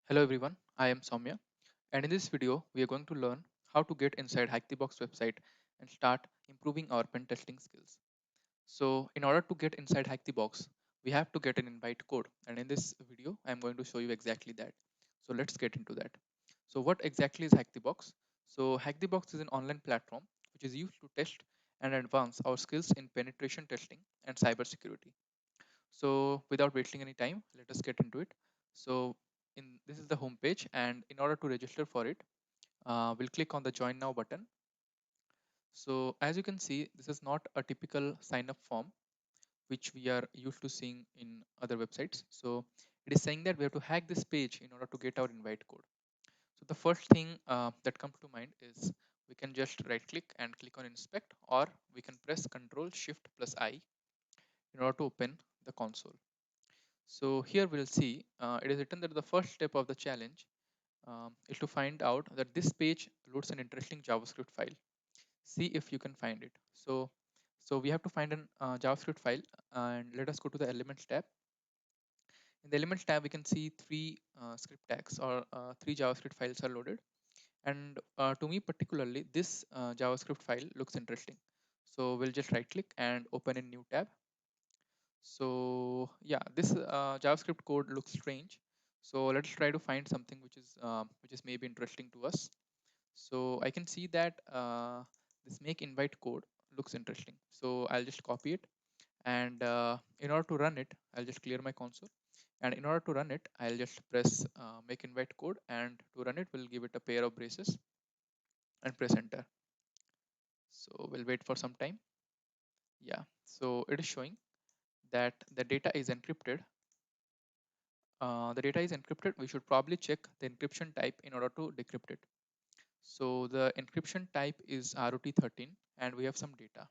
Hello everyone, I am Soumya, and in this video we are going to learn how to get inside HackTheBox website and start improving our pen testing skills. So in order to get inside HackTheBox, we have to get an invite code, and in this video I am going to show you exactly that. So let's get into that. So what exactly is HackTheBox? So HackTheBox is an online platform which is used to test and advance our skills in penetration testing and cybersecurity. So without wasting any time, let us get into it. So in this is the home page, and in order to register for it, we'll click on the join now button. So as you can see, this is not a typical sign up form which we are used to seeing in other websites. So it is saying that we have to hack this page in order to get our invite code. So the first thing that comes to mind is we can just right click and click on inspect, or we can press Ctrl Shift plus I in order to open the console. So here we'll see it is written that the first step of the challenge is to find out that this page loads an interesting JavaScript file. See if you can find it. So we have to find an JavaScript file, and let us go to the Elements tab. In the Elements tab, we can see three script tags, or three JavaScript files are loaded. And to me particularly, this JavaScript file looks interesting. So we'll just right click and open a new tab. So yeah, this JavaScript code looks strange. So let's try to find something which is maybe interesting to us. So I can see that this make invite code looks interesting. So I'll just copy it, and in order to run it, I'll just clear my console. And in order to run it, I'll just press make invite code, and to run it, we'll give it a pair of braces and press enter. So we'll wait for some time. Yeah, so it is showing that the data is encrypted. The data is encrypted. We should probably check the encryption type in order to decrypt it. So the encryption type is ROT13, and we have some data.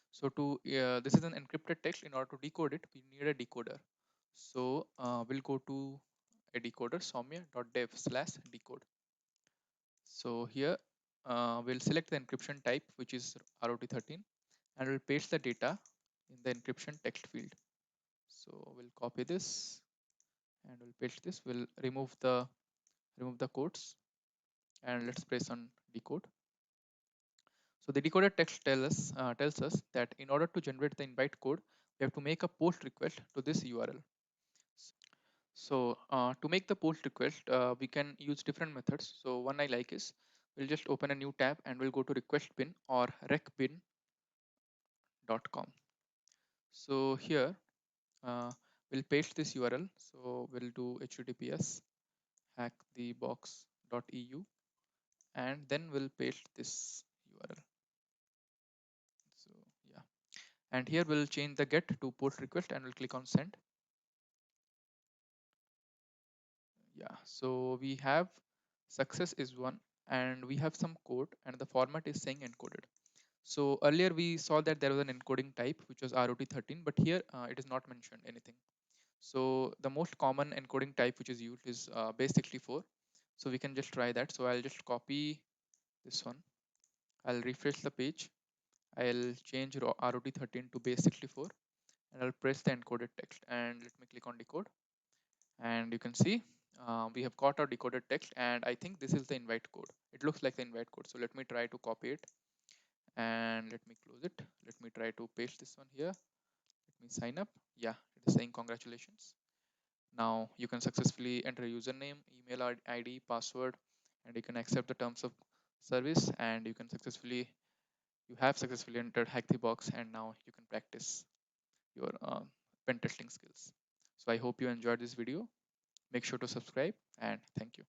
So this is an encrypted text. In order to decode it, we need a decoder. So we'll go to a decoder, soumya.dev/decode. So here we'll select the encryption type, which is ROT13, and we'll paste the data in the encryption text field. So we'll copy this and we'll paste this. We'll remove the quotes, and let's press on decode. So the decoded text tells us that in order to generate the invite code, we have to make a post request to this URL. So to make the post request, we can use different methods. So one I like is we'll just open a new tab and we'll go to request bin or recbin.com. So here we'll paste this URL. So we'll do HTTPS hackthebox.eu, and then we'll paste this URL. So yeah, and here we'll change the get to post request and we'll click on send. Yeah, so we have success is one, and we have some code, and the format is saying encoded. So earlier we saw that there was an encoding type which was ROT13, but here it is not mentioned anything. So the most common encoding type which is used is base64. So we can just try that. So I'll just copy this one. I'll refresh the page. I'll change ROT13 to base64, and I'll press the encoded text, and let me click on decode. And you can see we have got our decoded text, and I think this is the invite code. It looks like the invite code. So let me try to copy it, and let me close it. Let me try to paste this one here. Let me sign up. Yeah, it is saying congratulations. Now you can successfully enter username, email ID, password, and you can accept the terms of service, and you have successfully entered Hack the Box, and now you can practice your pen testing skills. So I hope you enjoyed this video. Make sure to subscribe, and thank you.